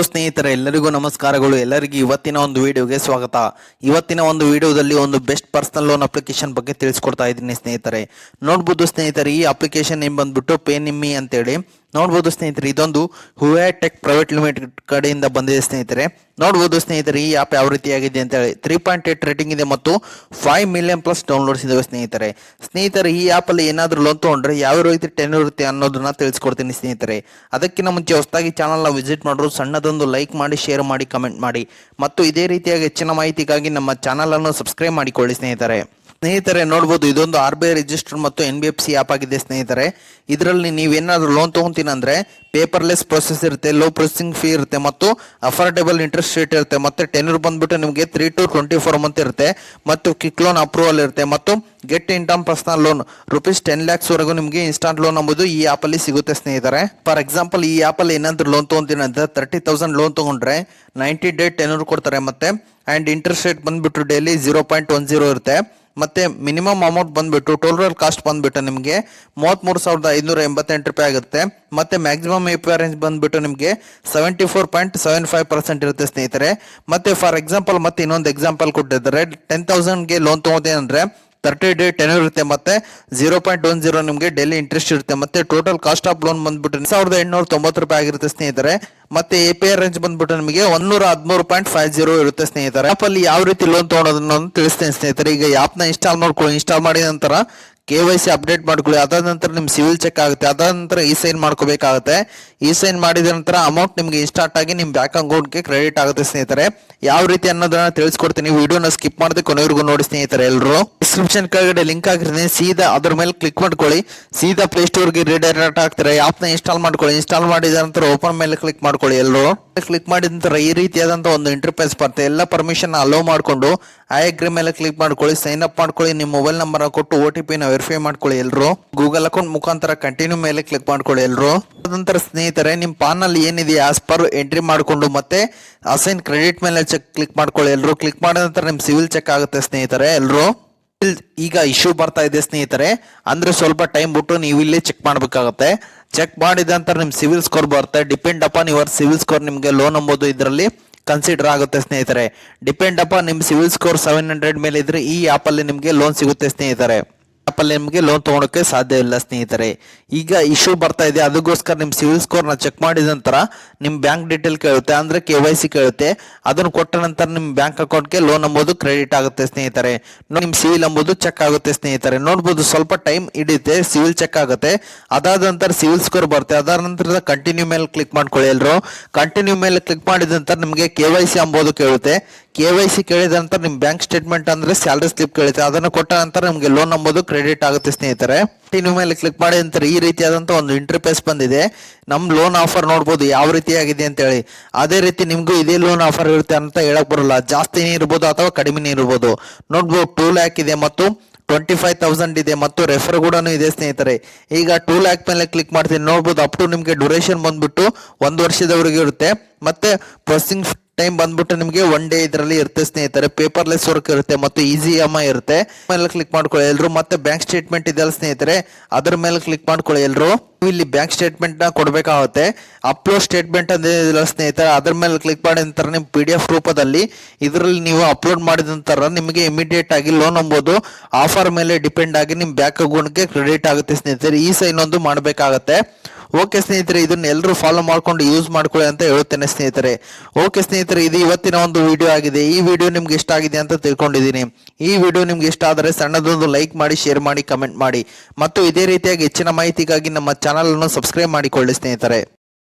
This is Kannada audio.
ಸ್ನೇಹಿತರೆ ಎಲ್ಲರಿಗೂ ನಮಸ್ಕಾರಗಳು. ಎಲ್ಲರಿಗೂ ಇವತ್ತಿನ ಒಂದು ವಿಡಿಯೋಗೆ ಸ್ವಾಗತ. ಇವತ್ತಿನ ಒಂದು ವಿಡಿಯೋದಲ್ಲಿ ಒಂದು ಬೆಸ್ಟ್ ಪರ್ಸನಲ್ ಲೋನ್ ಅಪ್ಲಿಕೇಶನ್ ಬಗ್ಗೆ ತಿಳಿಸ್ಕೊಡ್ತಾ ಇದ್ದೀನಿ ಸ್ನೇಹಿತರೆ. ನೋಡ್ಬೋದು ಸ್ನೇಹಿತರೆ, ಈ ಅಪ್ಲಿಕೇಶನ್ ನೇಮ್ ಬಂದ್ಬಿಟ್ಟು ಪೇನಿಮ್ಮಿ ಅಂತೇಳಿ. ನೋಡ್ಬೋದು ಸ್ನೇಹಿತರೆ, ಇದೊಂದು ಹುವೆ ಟೆಕ್ ಪ್ರೈವೇಟ್ ಲಿಮಿಟೆಡ್ ಕಡೆಯಿಂದ ಬಂದಿದೆ ಸ್ನೇಹಿತರೆ. ನೋಡ್ಬೋದು ಸ್ನೇಹಿತರೆ, ಈ ಆ್ಯಪ್ ಯಾವ ರೀತಿಯಾಗಿದೆ ಅಂತೇಳಿ 3.8 ರೇಟಿಂಗ್ ಇದೆ ಮತ್ತು 5 ಮಿಲಿಯನ್ ಪ್ಲಸ್ ಡೌನ್ಲೋಡ್ಸ್ ಇದಾವೆ ಸ್ನೇಹಿತರೆ. ಈ ಆ್ಯಪಲ್ಲಿ ಏನಾದರೂ ಲೋನ್ ತೊಗೊಂಡ್ರೆ ಯಾವ ರೀತಿ ಟೆನ್ಯೂರ್ ಇರುತ್ತೆ ಅನ್ನೋದನ್ನ ತಿಳಿಸ್ಕೊಡ್ತೀನಿ ಸ್ನೇಹಿತರೆ. ಅದಕ್ಕಿಂತ ಮುಂಚೆ ಹೊಸದಾಗಿ ಚಾನಲ್ನ ವಿಸಿಟ್ ಮಾಡೋರು ಸಣ್ಣದೊಂದು ಲೈಕ್ ಮಾಡಿ, ಶೇರ್ ಮಾಡಿ, ಕಮೆಂಟ್ ಮಾಡಿ ಮತ್ತು ಇದೇ ರೀತಿಯಾಗಿ ಹೆಚ್ಚಿನ ಮಾಹಿತಿಗಾಗಿ ನಮ್ಮ ಚಾನಲನ್ನು ಸಬ್ಸ್ಕ್ರೈಬ್ ಮಾಡಿಕೊಳ್ಳಿ ಸ್ನೇಹಿತರೆ. ನೋಡ್ಬೋದು, ಇದೊಂದು RBI ರಿಜಿಸ್ಟರ್ ಮತ್ತು NBFC ಆ್ಯಪ್ ಆಗಿದೆ ಸ್ನೇಹಿತರೆ. ಇದರಲ್ಲಿ ನೀವೇನಾದರೂ ಲೋನ್ ತೊಗೊತೀನಿ ಅಂದರೆ ಪೇಪರ್ಲೆಸ್ ಪ್ರೊಸೆಸ್ ಇರುತ್ತೆ, ಲೋ ಪ್ರೊಸೆಸಿಂಗ್ ಫೀ ಇರುತ್ತೆ ಮತ್ತು ಅಫೋರ್ಡೆಬಲ್ ಇಂಟ್ರೆಸ್ಟ್ ರೇಟ್ ಇರುತ್ತೆ ಮತ್ತು ಟೆನ್ಯೂರ್ ಬಂದ್ಬಿಟ್ಟು ನಿಮಗೆ 3 to 24 ಮಂತ್ ಇರುತ್ತೆ ಮತ್ತು ಕ್ವಿಕ್ ಲೋನ್ ಅಪ್ರೂವಲ್ ಇರುತ್ತೆ ಮತ್ತು get income personal loan ₹10 lakhs ವರೆಗೂ ನಿಮಗೆ ಇನ್ಸ್ಟಾಂಟ್ ಲೋನ್ ಎಂಬುದು ಈ ಆ್ಯಪಲ್ಲಿ ಸಿಗುತ್ತೆ ಸ್ನೇಹಿತರೆ. ಫಾರ್ ಎಕ್ಸಾಂಪಲ್, ಈ ಆ್ಯಪಲ್ಲಿ ಏನಾದರೂ ಲೋನ್ ತೊಗೊತೀನಿ ಅಂದರೆ 30,000 ಲೋನ್ ತೊಗೊಂಡ್ರೆ 90 ಡೇ ಟೆನ್ಯೂರ್ ಕೊಡ್ತಾರೆ ಮತ್ತೆ ಆ್ಯಂಡ್ ಇಂಟ್ರೆಸ್ಟ್ ರೇಟ್ ಬಂದ್ಬಿಟ್ಟು ಡೈಲಿ 0.10 ಇರುತ್ತೆ ಮತ್ತೆ ಮಿನಿಮಮ್ ಅಮೌಂಟ್ ಬಂದ್ಬಿಟ್ಟು ಟೋಟಲ್ ಕಾಸ್ಟ್ ಬಂದ್ಬಿಟ್ಟು ನಿಮಗೆ ₹33,588 ಆಗುತ್ತೆ ಮತ್ತೆ ಮ್ಯಾಕ್ಸಿಮಮ್ APR ರೇಂಜ್ ಬಂದ್ಬಿಟ್ಟು ನಿಮಗೆ 74.75% ಇರುತ್ತೆ ಸ್ನೇಹಿತರೆ. ಮತ್ತೆ ಫಾರ್ ಎಕ್ಸಾಂಪಲ್ ಮತ್ತೆ ಇನ್ನೊಂದು ಎಕ್ಸಾಂಪಲ್ ಕೊಟ್ಟಿದ್ದಾರೆ, 10,000ಗೆ ಲೋನ್ ತೊಗೋತೀನಿ ಅಂದರೆ 30 ಡೇ ಟೆನ್ಯೂರ್ ಇರುತ್ತೆ ಮತ್ತೆ 0.10 ನಿಮಗೆ ಡೈಲಿ ಇಂಟ್ರೆಸ್ಟ್ ಇರುತ್ತೆ ಮತ್ತೆ ಟೋಟಲ್ ಕಾಸ್ಟ್ ಆಫ್ ಲೋನ್ ಬಂದ್ಬಿಟ್ಟು ₹1,890 ಆಗಿರುತ್ತೆ ಸ್ನೇಹಿತರೆ. ಮತ್ತೆ APR ರೇಂಜ್ ಬಂದ್ಬಿಟ್ಟು ನಿಮಗೆ 113.50 ಇರುತ್ತೆ ಸ್ನೇಹಿತರೆ. ಆ್ಯಪ್ ಅಲ್ಲಿ ಯಾವ ರೀತಿ ಲೋನ್ ತೊಗೊಳೋದನ್ನ ತಿಳಿಸ್ತೇನೆ ಸ್ನೇಹಿತರೆ. ಈಗ ಆ್ಯಪ್ನ ಇನ್ಸ್ಟಾಲ್ ಮಾಡ್ಕೊಳ್ಳಿ. ಇನ್ಸ್ಟಾಲ್ ಮಾಡಿದ ನಂತರ KYC ಅಪ್ಡೇಟ್ ಮಾಡ್ಕೊಳ್ಳಿ. ಅದಾದ ನಂತರ ನಿಮ್ಮ ಸಿವಿಲ್ ಚೆಕ್ ಆಗುತ್ತೆ. ಅದಾದ ನಂತರ ಸೈನ್ ಮಾಡ್ಕೋಬೇಕಾಗುತ್ತೆ. ಸೈನ್ ಮಾಡಿದ ನಂತರ ಅಮೌಂಟ್ ನಿಮಗೆ ಇನ್ಸ್ಟಾರ್ಟ್ ಆಗಿ ನಿಮ್ಮ ಬ್ಯಾಂಕ್ ಅಕೌಂಟ್ಗೆ ಕ್ರೆಡಿಟ್ ಆಗುತ್ತೆ ಸ್ನೇಹಿತರೆ. ಯಾವ ರೀತಿ ಅನ್ನೋದನ್ನ ತಿಳಿಸ್ಕೊಡ್ತೀನಿ. ವಿಡಿಯೋನ ಸ್ಕಿಪ್ ಮಾಡದೆ ಕೊನೆವರೆಗೂ ನೋಡಿ ಸ್ನೇಹಿತರೆ. ಎಲ್ಲರೂ ಡಿಸ್ಕ್ರಿಪ್ಷನ್ ಕೆಳಗಡೆ ಲಿಂಕ್ ಆಗಿರ್ತೀನಿ, ಸೀದಾ ಅದ್ರ ಮೇಲೆ ಕ್ಲಿಕ್ ಮಾಡ್ಕೊಳ್ಳಿ. ಸೀದಾ ಪ್ಲೇಸ್ಟೋರ್ಗೆ ರೀಡೈರೆಕ್ಟ್ ಆಗ್ತಾರೆ. ಆ್ಯಪ್ನ ಇನ್ಸ್ಟಾಲ್ ಮಾಡ್ಕೊಳ್ಳಿ. ಇನ್ಸ್ಟಾಲ್ ಮಾಡಿದ ನಂತರ ಓಪನ್ ಮೇಲೆ ಕ್ಲಿಕ್ ಮಾಡ್ಕೊಳ್ಳಿ. ಎಲ್ಲರೂ ಕ್ಲಿಕ್ ಮಾಡಿದ ನಂತರ ಈ ರೀತಿಯಾದಂಥ ಒಂದು ಇಂಟರ್ಫೇಸ್ ಬರುತ್ತೆ. ಎಲ್ಲ ಪರ್ಮಿಷನ್ ಅಲೋ ಮಾಡಿಕೊಂಡು ಐ ಅಗ್ರಿ ಮೇಲೆ ಕ್ಲಿಕ್ ಮಾಡ್ಕೊಳ್ಳಿ. ಸೈನ್ ಅಪ್ ಮಾಡ್ಕೊಳ್ಳಿ. ನಿಮ್ಮ ಮೊಬೈಲ್ ನಂಬರ್ ಕೊಟ್ಟು OTP ನ ವೆರಿಫೈ ಮಾಡ್ಕೊಳ್ಳಿ. ಎಲ್ಲರೂ ಗೂಗಲ್ ಅಕೌಂಟ್ ಮುಖಾಂತರ ಕಂಟಿನ್ಯೂ ಮೇಲೆ ಕ್ಲಿಕ್ ಮಾಡ್ಕೊಳ್ಳಿ. ಎಲ್ಲರೂ ನಂತರ ಸ್ನೇಹಿತರೆ, ನಿಮ್ಮ ಪಾನ್ ಅಲ್ಲಿ ಏನಿದೆ ಆಸ್ ಪರ್ ಎಂಟ್ರಿ ಮಾಡಿಕೊಂಡು ಮತ್ತೆ ಅಸೈನ್ ಕ್ರೆಡಿಟ್ ಮೇಲೆ ಚೆಕ್ ಕ್ಲಿಕ್ ಮಾಡ್ಕೊಳ್ಳಿ. ಎಲ್ಲರೂ ಕ್ಲಿಕ್ ಮಾಡಿದ ನಂತರ ನಿಮ್ಮ ಸಿವಿಲ್ ಚೆಕ್ ಆಗುತ್ತೆ ಸ್ನೇಹಿತರೆ. ಎಲ್ಲರೂ ಈಗ ಇಶ್ಯೂ ಬರ್ತಾ ಇದೆ ಸ್ನೇಹಿತರೆ, ಅಂದ್ರೆ ಸ್ವಲ್ಪ ಟೈಮ್ ಬಿಟ್ಟು ನೀವು ಇಲ್ಲಿ ಚೆಕ್ ಮಾಡಬೇಕಾಗುತ್ತೆ. ಚೆಕ್ ಮಾಡಿದ ನಂತರ ನಿಮ್ಮ ಸಿವಿಲ್ ಸ್ಕೋರ್ ಬರುತ್ತೆ. Depend upon your civil score ನಿಮಗೆ ಲೋನ್ ಎಂಬುದು ಇದರಲ್ಲಿ ಕನ್ಸಿಡರ್ ಆಗುತ್ತೆ ಸ್ನೇಹಿತರೆ. ಡಿಪೆಂಡ್ ಅಪಾನ್ ನಿಮ್ಮ ಸಿವಿಲ್ ಸ್ಕೋರ್ 700 ಮೇಲೆ ಇದ್ರೆ ಈ ಆ್ಯಪ್ ಅಲ್ಲಿ ನಿಮಗೆ ಲೋನ್ ಸಿಗುತ್ತೆ ಸ್ನೇಹಿತರೆ. ಆ್ಯಪಲ್ಲಿ ನಿಮಗೆ ಲೋನ್ ತೊಗೊಳಕ್ಕೆ ಸಾಧ್ಯ ಇಲ್ಲ ಸ್ನೇಹಿತರೆ. ಈಗ ಇಶ್ಯೂ ಬರ್ತಾ ಇದೆ, ಅದಕ್ಕೋಸ್ಕರ ನಿಮ್ಮ ಸಿವಿಲ್ ಸ್ಕೋರ್ನ ಚೆಕ್ ಮಾಡಿದ ನಂತರ ನಿಮ್ಮ ಬ್ಯಾಂಕ್ ಡೀಟೇಲ್ ಕೇಳುತ್ತೆ, ಅಂದರೆ KYC ಕೇಳುತ್ತೆ. ಅದನ್ನು ಕೊಟ್ಟ ನಂತರ ನಿಮ್ಮ ಬ್ಯಾಂಕ್ ಅಕೌಂಟ್ಗೆ ಲೋನ್ ಎಂಬುದು ಕ್ರೆಡಿಟ್ ಆಗುತ್ತೆ ಸ್ನೇಹಿತರೆ. ನಿಮ್ಮ ಸಿವಿಲ್ ಎಂಬುದು ಚೆಕ್ ಆಗುತ್ತೆ ಸ್ನೇಹಿತರೆ. ನೋಡ್ಬೋದು, ಸ್ವಲ್ಪ ಟೈಮ್ ಹಿಡಿಯುತ್ತೆ, ಸಿವಿಲ್ ಚೆಕ್ ಆಗುತ್ತೆ. ಅದಾದ ನಂತರ ಸಿವಿಲ್ ಸ್ಕೋರ್ ಬರುತ್ತೆ. ಅದಾದ ನಂತರ ಕಂಟಿನ್ಯೂ ಮೇಲೆ ಕ್ಲಿಕ್ ಮಾಡ್ಕೊಳ್ಳಿ. ಎಲ್ಲರೂ ಕಂಟಿನ್ಯೂ ಮೇಲೆ ಕ್ಲಿಕ್ ಮಾಡಿದ ನಂತರ ನಿಮಗೆ KYC ಎಂಬುದು ಕೇಳುತ್ತೆ. KYC ಕೇಳಿದ ನಂತರ ನಿಮ್ಮ ಬ್ಯಾಂಕ್ ಸ್ಟೇಟ್ಮೆಂಟ್ ಅಂದ್ರೆ ಸ್ಯಾಲರಿ ಸ್ಲಿಪ್ ಕೇಳುತ್ತೆ. ಅದನ್ನು ಕೊಟ್ಟ ನಂತರ ನಿಮಗೆ ಲೋನ್ ಎಂಬುದು ಕ್ರೆಡಿಟ್ ಆಗುತ್ತೆ ಸ್ನೇಹಿತರೆ. ಕಂಟಿನ್ಯೂ ಮೇಲೆ ಕ್ಲಿಕ್ ಮಾಡಿದ ನಂತರ ಈ ರೀತಿಯಾದಂಥ ಒಂದು ಇಂಟರ್ಫೇಸ್ ಬಂದಿದೆ. ನಮ್ಮ ಲೋನ್ ಆಫರ್ ನೋಡ್ಬೋದು ಯಾವ ರೀತಿಯಾಗಿದೆ ಅಂತ ಹೇಳಿ. ಅದೇ ರೀತಿ ನಿಮಗೂ ಇದೇ ಲೋನ್ ಆಫರ್ ಇರುತ್ತೆ ಅಂತ ಹೇಳಕ್ ಬರಲ್ಲ. ಜಾಸ್ತಿನೇ ಇರ್ಬೋದು ಅಥವಾ ಕಡಿಮೆನೇ ಇರ್ಬೋದು. ನೋಡ್ಬೋದು 2 lakh ಇದೆ ಮತ್ತು 25,000 ಇದೆ ಮತ್ತು ರೆಫರ್ ಕೂಡ ಇದೆ ಸ್ನೇಹಿತರೆ. ಈಗ 2 lakh ಮೇಲೆ ಕ್ಲಿಕ್ ಮಾಡ್ತೀನಿ. ನೋಡ್ಬೋದು ಅಪ್ ಟು ನಿಮಗೆ ಡ್ಯೂರೇಷನ್ ಬಂದ್ಬಿಟ್ಟು 1 ವರ್ಷದವರೆಗೆ ಇರುತ್ತೆ ಮತ್ತೆ ಪ್ರೊಸೆಸಿಂಗ್ ಟೈಮ್ ಬಂದ್ಬಿಟ್ಟು ನಿಮಗೆ 1 day ಇದರಲ್ಲಿ ಇರುತ್ತೆ ಸ್ನೇಹಿತರೆ. ಪೇಪರ್ಲೆಸ್ ವರ್ಕ್ ಇರುತ್ತೆ ಮತ್ತು ಈಸಿ EMI ಇರುತ್ತೆ. ಮೇಲೆ ಕ್ಲಿಕ್ ಮಾಡ್ಕೊಳ್ಳಿ ಎಲ್ಲರೂ. ಮತ್ತೆ ಬ್ಯಾಂಕ್ ಸ್ಟೇಟ್ಮೆಂಟ್ ಇದೆಯಲ್ಲ ಸ್ನೇಹಿತರೆ, ಅದ್ರ ಮೇಲೆ ಕ್ಲಿಕ್ ಮಾಡ್ಕೊಳ್ಳಿ ಎಲ್ಲರೂ. ಇಲ್ಲಿ ಬ್ಯಾಂಕ್ ಸ್ಟೇಟ್ಮೆಂಟ್ ನ ಕೊಡಬೇಕಾಗುತ್ತೆ. ಅಪ್ಲೋಡ್ ಸ್ಟೇಟ್ಮೆಂಟ್ ಅಂದ್ರೆ ಸ್ನೇಹಿತರೆ, ಅದ್ರ ಮೇಲೆ ಕ್ಲಿಕ್ ಮಾಡಿದ ನಂತರ ನಿಮ್ಮ PDF ರೂಪದಲ್ಲಿ ಇದರಲ್ಲಿ ನೀವು ಅಪ್ಲೋಡ್ ಮಾಡಿದ ನಂತರ ನಿಮಗೆ ಇಮಿಡಿಯೇಟ್ ಆಗಿ ಲೋನ್ ಎಂಬುದು ಆಫರ್ ಮೇಲೆ ಡಿಪೆಂಡ್ ಆಗಿ ನಿಮ್ಮ ಬ್ಯಾಂಕ್ ಅಕೌಂಟ್ಗೆ ಕ್ರೆಡಿಟ್ ಆಗುತ್ತೆ ಸ್ನೇಹಿತರೆ. ಈ ಸೈನ್ ಒಂದು ಮಾಡಬೇಕಾಗುತ್ತೆ. ಓಕೆ ಸ್ನೇಹಿತರೆ, ಇದನ್ನ ಎಲ್ಲರೂ ಫಾಲೋ ಮಾಡ್ಕೊಂಡು ಯೂಸ್ ಮಾಡ್ಕೊಳ್ಳಿ ಅಂತ ಹೇಳುತ್ತೇನೆ ಸ್ನೇಹಿತರೆ. ಓಕೆ ಸ್ನೇಹಿತರೆ, ಇದು ಇವತ್ತಿನ ಒಂದು ವಿಡಿಯೋ ಆಗಿದೆ. ಈ ವಿಡಿಯೋ ನಿಮ್ಗೆ ಇಷ್ಟ ಆಗಿದೆ ಅಂತ ತಿಳ್ಕೊಂಡಿದ್ದೀನಿ. ಈ ವಿಡಿಯೋ ನಿಮ್ಗೆ ಇಷ್ಟ ಆದರೆ ಸಣ್ಣದೊಂದು ಲೈಕ್ ಮಾಡಿ, ಶೇರ್ ಮಾಡಿ, ಕಮೆಂಟ್ ಮಾಡಿ ಮತ್ತು ಇದೇ ರೀತಿಯಾಗಿ ಹೆಚ್ಚಿನ ಮಾಹಿತಿಗಾಗಿ ನಮ್ಮ ಚಾನಲ್ ಅನ್ನು ಸಬ್ಸ್ಕ್ರೈಬ್ ಮಾಡಿಕೊಳ್ಳಿ ಸ್ನೇಹಿತರೆ.